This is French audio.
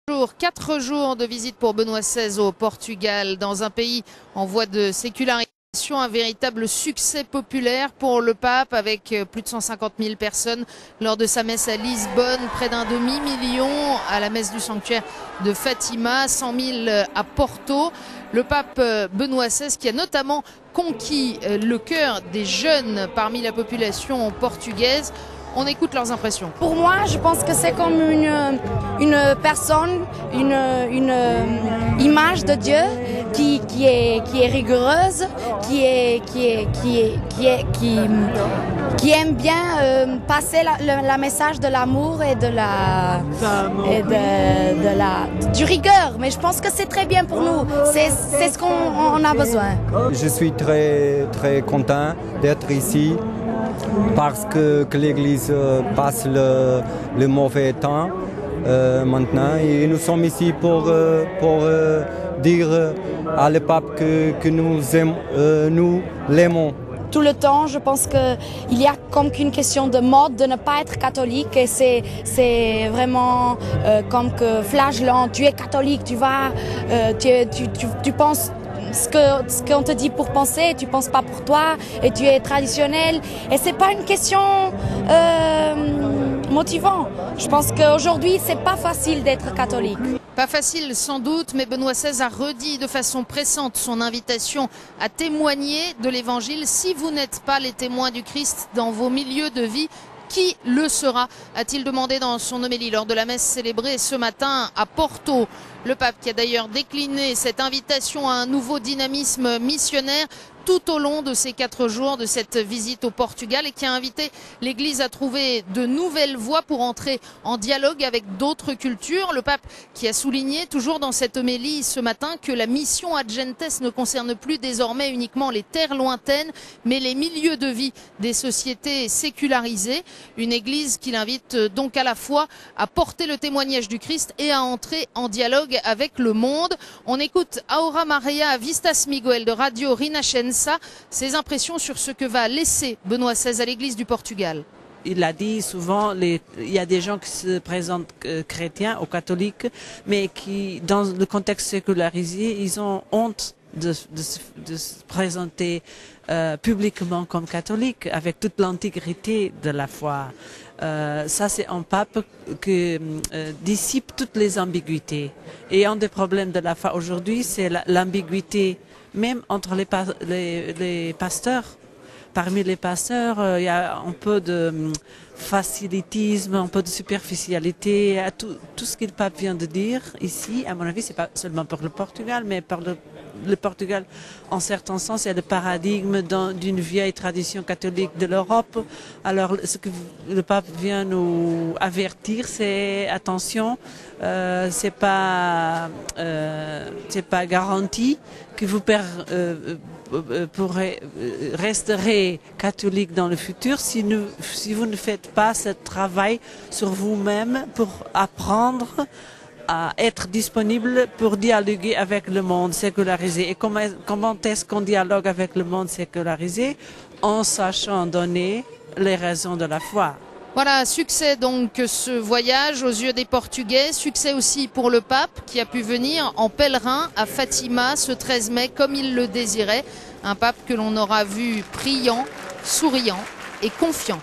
4 jours de visite pour Benoît XVI au Portugal, dans un pays en voie de sécularisation, un véritable succès populaire pour le pape avec plus de 150 000 personnes lors de sa messe à Lisbonne, près d'un demi-million à la messe du sanctuaire de Fatima, 100 000 à Porto. Le pape Benoît XVI qui a notamment conquis le cœur des jeunes parmi la population portugaise. On écoute leurs impressions. Pour moi, je pense que c'est comme une personne, une image de Dieu qui est rigoureuse, qui aime bien passer la message de l'amour et du rigueur. Mais je pense que c'est très bien pour nous. C'est ce qu'on a besoin. Je suis très content d'être ici, parce que l'Église passe le mauvais temps maintenant, et nous sommes ici pour dire à le pape que nous l'aimons. Tout le temps, je pense qu'il y a comme qu'une question de mode de ne pas être catholique, et c'est vraiment comme que flagellant. Tu es catholique, tu penses ce qu'on te dit pour penser, tu penses pas pour toi, et tu es traditionnel, et c'est pas une question motivante. Je pense qu'aujourd'hui c'est pas facile d'être catholique. Pas facile sans doute, mais Benoît XVI a redit de façon pressante son invitation à témoigner de l'Évangile. Si vous n'êtes pas les témoins du Christ dans vos milieux de vie, qui le sera, a-t-il demandé dans son homélie lors de la messe célébrée ce matin à Porto. Le pape qui a d'ailleurs décliné cette invitation à un nouveau dynamisme missionnaire tout au long de ces 4 jours de cette visite au Portugal, et qui a invité l'Église à trouver de nouvelles voies pour entrer en dialogue avec d'autres cultures. Le pape qui a souligné, toujours dans cette homélie ce matin, que la mission Ad Gentes ne concerne plus désormais uniquement les terres lointaines, mais les milieux de vie des sociétés sécularisées. Une Église qui l'invite donc à la fois à porter le témoignage du Christ et à entrer en dialogue avec le monde. On écoute Aura Maria Vistas Miguel de Radio Rinascença, ses impressions sur ce que va laisser Benoît XVI à l'Église du Portugal. Il a dit souvent, il y a des gens qui se présentent chrétiens ou catholiques, mais qui, dans le contexte sécularisé, ils ont honte de se présenter publiquement comme catholiques, avec toute l'intégrité de la foi. Ça, c'est un pape qui dissipe toutes les ambiguïtés. Et un des problèmes de la foi aujourd'hui, c'est l'ambiguïté, même entre les pasteurs. Parmi les pasteurs, il y a un peu de facilitisme, un peu de superficialité. Tout ce que le pape vient de dire ici, à mon avis, c'est pas seulement pour le Portugal, mais pour le Portugal, en certain sens, c'est le paradigme d'une vieille tradition catholique de l'Europe. Alors, ce que le pape vient nous avertir, c'est attention, c'est pas garanti que vous resterez catholique dans le futur si vous ne faites pas ce travail sur vous-même pour apprendre à être disponible pour dialoguer avec le monde sécularisé. Et comment est-ce qu'on dialogue avec le monde sécularisé? En sachant donner les raisons de la foi. Voilà, succès donc ce voyage aux yeux des Portugais, succès aussi pour le pape qui a pu venir en pèlerin à Fatima ce 13 mai comme il le désirait. Un pape que l'on aura vu priant, souriant et confiant.